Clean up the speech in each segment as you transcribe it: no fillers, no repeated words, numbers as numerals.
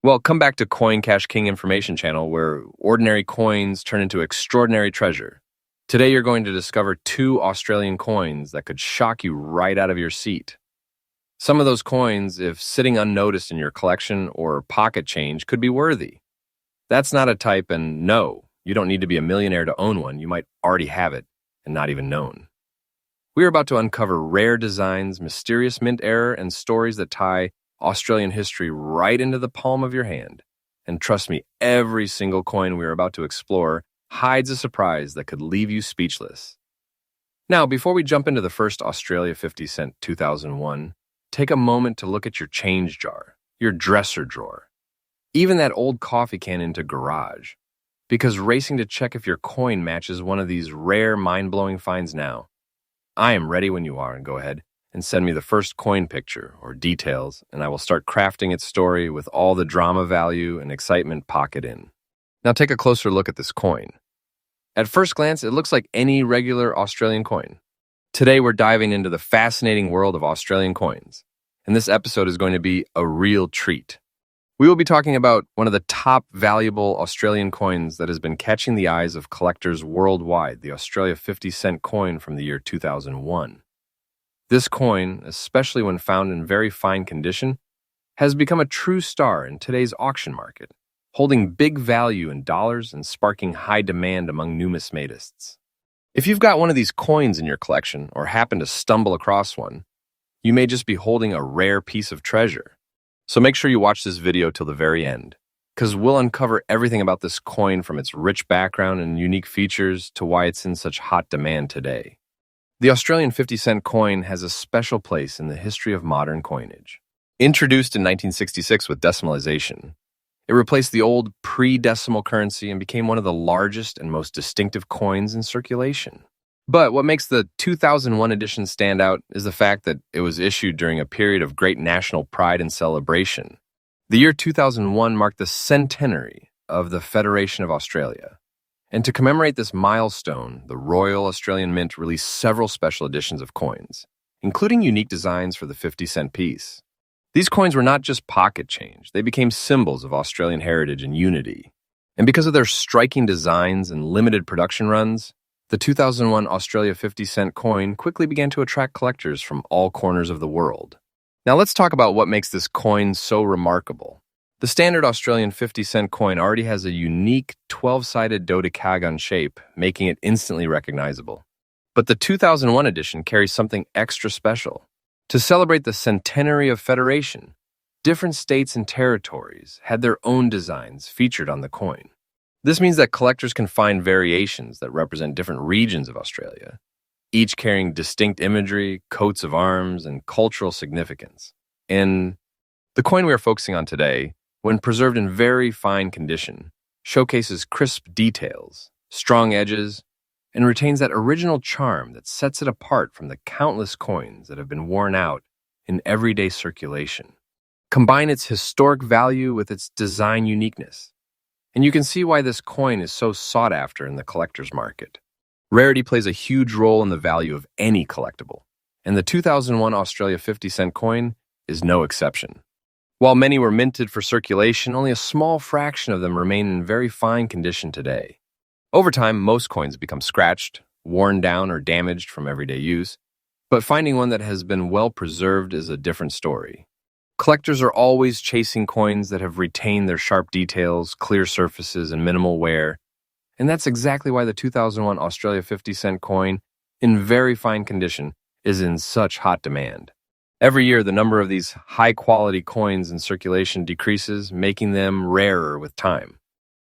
Well, come back to Coin Cash King Information Channel, where ordinary coins turn into extraordinary treasure. Today, you're going to discover two Australian coins that could shock you right out of your seat. Some of those coins, if sitting unnoticed in your collection or pocket change, could be worthy. That's not a type, and no, you don't need to be a millionaire to own one. You might already have it and not even known. We are about to uncover rare designs, mysterious mint error, and stories that tie Australian history right into the palm of your hand. And trust me, every single coin we are about to explore hides a surprise that could leave you speechless. Now, before we jump into the first Australia 50 cent 2001, take a moment to look at your change jar, your dresser drawer, even that old coffee can into garage, because racing to check if your coin matches one of these rare, mind-blowing finds now. I am ready when you are, and go ahead and send me the first coin picture or details, and I will start crafting its story with all the drama value and excitement pocket in. Now take a closer look at this coin. At first glance, it looks like any regular Australian coin. Today we're diving into the fascinating world of Australian coins, and this episode is going to be a real treat. We will be talking about one of the top valuable Australian coins that has been catching the eyes of collectors worldwide, the Australia 50 cent coin from the year 2001. This coin, especially when found in very fine condition, has become a true star in today's auction market, holding big value in dollars and sparking high demand among numismatists. If you've got one of these coins in your collection or happen to stumble across one, you may just be holding a rare piece of treasure. So make sure you watch this video till the very end, because we'll uncover everything about this coin, from its rich background and unique features to why it's in such hot demand today. The Australian 50 cent coin has a special place in the history of modern coinage. Introduced in 1966 with decimalization, it replaced the old pre-decimal currency and became one of the largest and most distinctive coins in circulation. But what makes the 2001 edition stand out is the fact that it was issued during a period of great national pride and celebration. The year 2001 marked the centenary of the Federation of Australia. And to commemorate this milestone, the Royal Australian Mint released several special editions of coins, including unique designs for the 50 cent piece. These coins were not just pocket change, they became symbols of Australian heritage and unity. And because of their striking designs and limited production runs, the 2001 Australia 50 cent coin quickly began to attract collectors from all corners of the world. Now let's talk about what makes this coin so remarkable. The standard Australian 50 cent coin already has a unique 12-sided dodecagon shape, making it instantly recognizable. But the 2001 edition carries something extra special. To celebrate the centenary of Federation, different states and territories had their own designs featured on the coin. This means that collectors can find variations that represent different regions of Australia, each carrying distinct imagery, coats of arms, and cultural significance. And the coin we are focusing on today, when preserved in very fine condition, showcases crisp details, strong edges, and retains that original charm that sets it apart from the countless coins that have been worn out in everyday circulation. Combine its historic value with its design uniqueness, and you can see why this coin is so sought after in the collector's market. Rarity plays a huge role in the value of any collectible, and the 2001 Australia 50 cent coin is no exception. While many were minted for circulation, only a small fraction of them remain in very fine condition today. Over time, most coins become scratched, worn down, or damaged from everyday use, but finding one that has been well preserved is a different story. Collectors are always chasing coins that have retained their sharp details, clear surfaces, and minimal wear, and that's exactly why the 2001 Australia 50 cent coin, in very fine condition, is in such hot demand. Every year, the number of these high-quality coins in circulation decreases, making them rarer with time.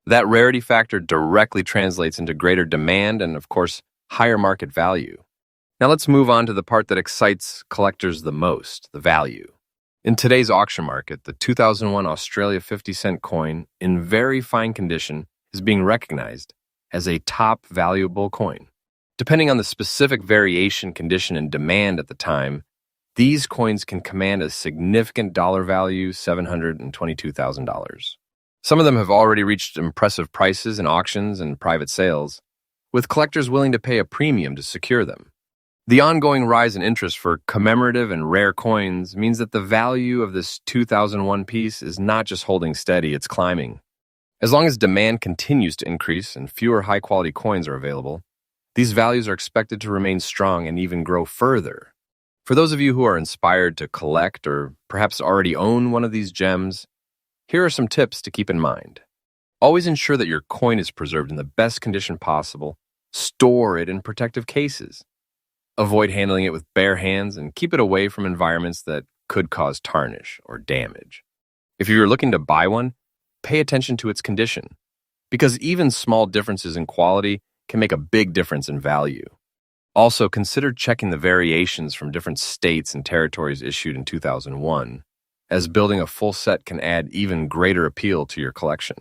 That rarity factor directly translates into greater demand and, of course, higher market value. Now let's move on to the part that excites collectors the most, the value. In today's auction market, the 2001 Australia 50 cent coin, in very fine condition, is being recognized as a top valuable coin. Depending on the specific variation, condition, and demand at the time, these coins can command a significant dollar value, $722,000. Some of them have already reached impressive prices in auctions and private sales, with collectors willing to pay a premium to secure them. The ongoing rise in interest for commemorative and rare coins means that the value of this 2001 piece is not just holding steady, it's climbing. As long as demand continues to increase and fewer high-quality coins are available, these values are expected to remain strong and even grow further. For those of you who are inspired to collect or perhaps already own one of these gems, here are some tips to keep in mind. Always ensure that your coin is preserved in the best condition possible. Store it in protective cases. Avoid handling it with bare hands and keep it away from environments that could cause tarnish or damage. If you're looking to buy one, pay attention to its condition, because even small differences in quality can make a big difference in value. Also, consider checking the variations from different states and territories issued in 2001, as building a full set can add even greater appeal to your collection.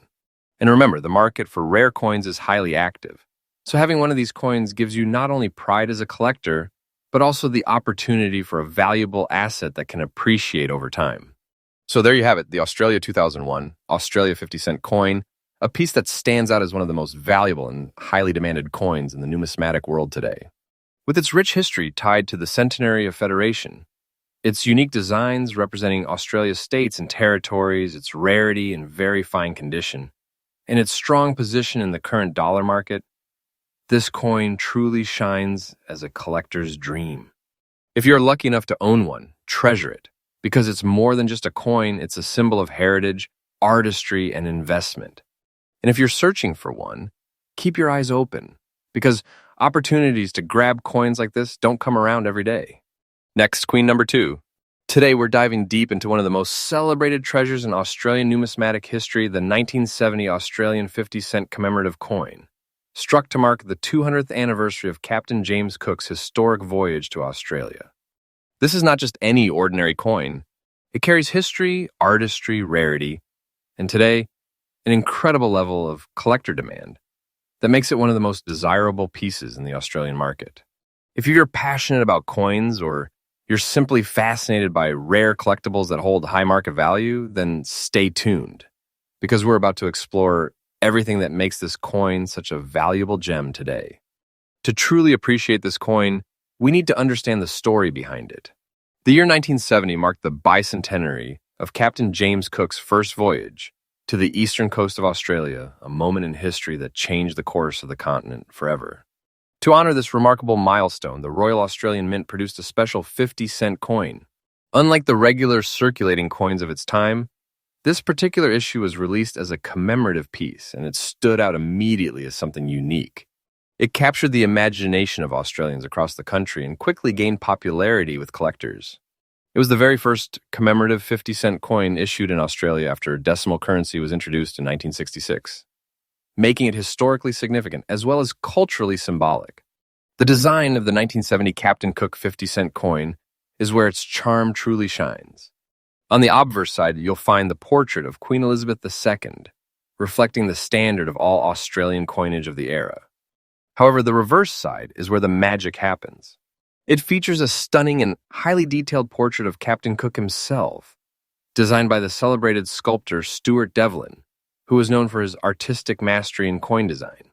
And remember, the market for rare coins is highly active, so having one of these coins gives you not only pride as a collector, but also the opportunity for a valuable asset that can appreciate over time. So there you have it, the Australia 2001 Australia 50-cent coin, a piece that stands out as one of the most valuable and highly demanded coins in the numismatic world today. With its rich history tied to the centenary of Federation, its unique designs representing Australia's states and territories, its rarity and very fine condition, and its strong position in the current dollar market, this coin truly shines as a collector's dream. If you're lucky enough to own one, treasure it, because it's more than just a coin, it's a symbol of heritage, artistry, and investment. And if you're searching for one, keep your eyes open, because opportunities to grab coins like this don't come around every day. Next, queen number 2. Today, we're diving deep into one of the most celebrated treasures in Australian numismatic history, the 1970 Australian 50-cent commemorative coin, struck to mark the 200th anniversary of Captain James Cook's historic voyage to Australia. This is not just any ordinary coin. It carries history, artistry, rarity, and today, an incredible level of collector demand that makes it one of the most desirable pieces in the Australian market. If you're passionate about coins or you're simply fascinated by rare collectibles that hold high market value, then stay tuned, because we're about to explore everything that makes this coin such a valuable gem today. To truly appreciate this coin, we need to understand the story behind it. The year 1970 marked the bicentenary of Captain James Cook's first voyage to the eastern coast of Australia, a moment in history that changed the course of the continent forever. To honor this remarkable milestone, the Royal Australian Mint produced a special 50-cent coin. Unlike the regular circulating coins of its time, this particular issue was released as a commemorative piece, and it stood out immediately as something unique. It captured the imagination of Australians across the country and quickly gained popularity with collectors. It was the very first commemorative 50-cent coin issued in Australia after decimal currency was introduced in 1966, making it historically significant as well as culturally symbolic. The design of the 1970 Captain Cook 50-cent coin is where its charm truly shines. On the obverse side, you'll find the portrait of Queen Elizabeth II, reflecting the standard of all Australian coinage of the era. However, the reverse side is where the magic happens. It features a stunning and highly detailed portrait of Captain Cook himself, designed by the celebrated sculptor Stuart Devlin, who is known for his artistic mastery in coin design.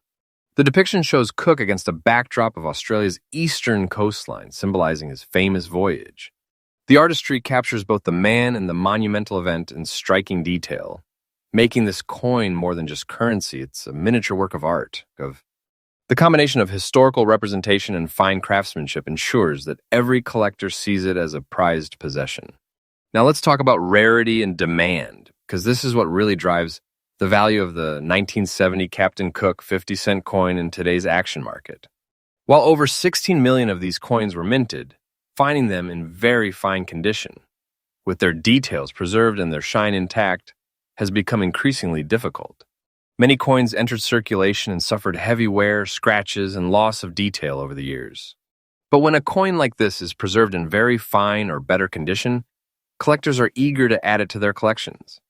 The depiction shows Cook against a backdrop of Australia's eastern coastline, symbolizing his famous voyage. The artistry captures both the man and the monumental event in striking detail, making this coin more than just currency. It's a miniature work of art. The combination of historical representation and fine craftsmanship ensures that every collector sees it as a prized possession. Now let's talk about rarity and demand, because this is what really drives the value of the 1970 Captain Cook 50-cent coin in today's action market. While over 16 million of these coins were minted, finding them in very fine condition, with their details preserved and their shine intact, has become increasingly difficult. Many coins entered circulation and suffered heavy wear, scratches, and loss of detail over the years. But when a coin like this is preserved in very fine or better condition, collectors are eager to add it to their collections.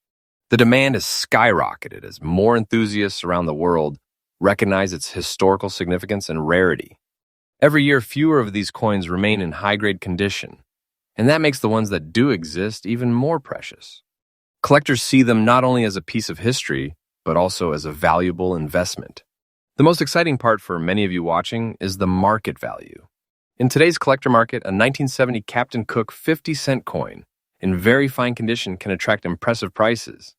The demand has skyrocketed as more enthusiasts around the world recognize its historical significance and rarity. Every year, fewer of these coins remain in high-grade condition, and that makes the ones that do exist even more precious. Collectors see them not only as a piece of history, but also as a valuable investment. The most exciting part for many of you watching is the market value. In today's collector market, a 1970 Captain Cook 50-cent coin in very fine condition can attract impressive prices.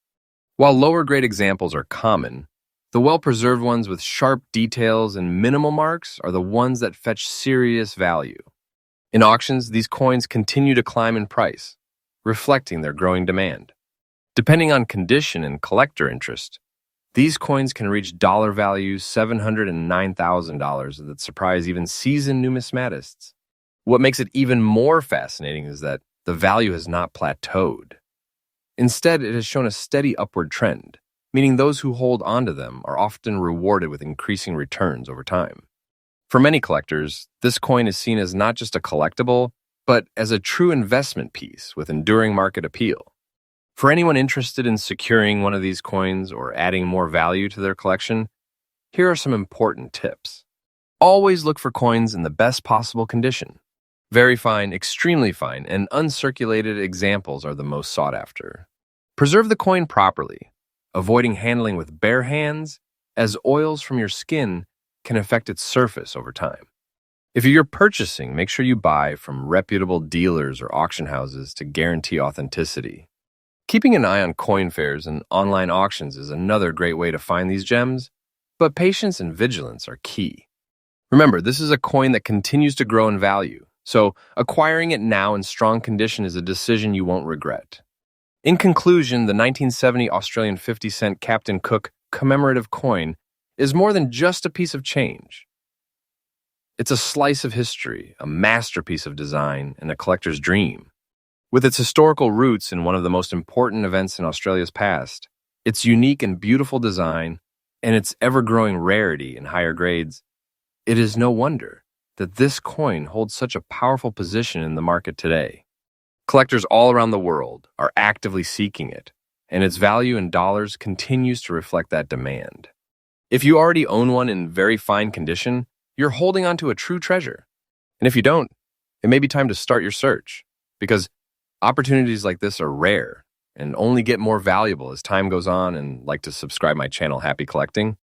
While lower-grade examples are common, the well-preserved ones with sharp details and minimal marks are the ones that fetch serious value. In auctions, these coins continue to climb in price, reflecting their growing demand. Depending on condition and collector interest, these coins can reach dollar values $700,000 and $9,000 that surprise even seasoned numismatists. What makes it even more fascinating is that the value has not plateaued. Instead, it has shown a steady upward trend, meaning those who hold onto them are often rewarded with increasing returns over time. For many collectors, this coin is seen as not just a collectible, but as a true investment piece with enduring market appeal. For anyone interested in securing one of these coins or adding more value to their collection, here are some important tips. Always look for coins in the best possible condition. Very fine, extremely fine, and uncirculated examples are the most sought after. Preserve the coin properly, avoiding handling with bare hands, as oils from your skin can affect its surface over time. If you're purchasing, make sure you buy from reputable dealers or auction houses to guarantee authenticity. Keeping an eye on coin fairs and online auctions is another great way to find these gems, but patience and vigilance are key. Remember, this is a coin that continues to grow in value, so acquiring it now in strong condition is a decision you won't regret. In conclusion, the 1970 Australian 50-cent Captain Cook commemorative coin is more than just a piece of change. It's a slice of history, a masterpiece of design, and a collector's dream. With its historical roots in one of the most important events in Australia's past, its unique and beautiful design, and its ever-growing rarity in higher grades, it is no wonder that this coin holds such a powerful position in the market today. Collectors all around the world are actively seeking it, and its value in dollars continues to reflect that demand. If you already own one in very fine condition, you're holding onto a true treasure. And if you don't, it may be time to start your search, because opportunities like this are rare and only get more valuable as time goes on. And like to subscribe my channel, Happy Collecting.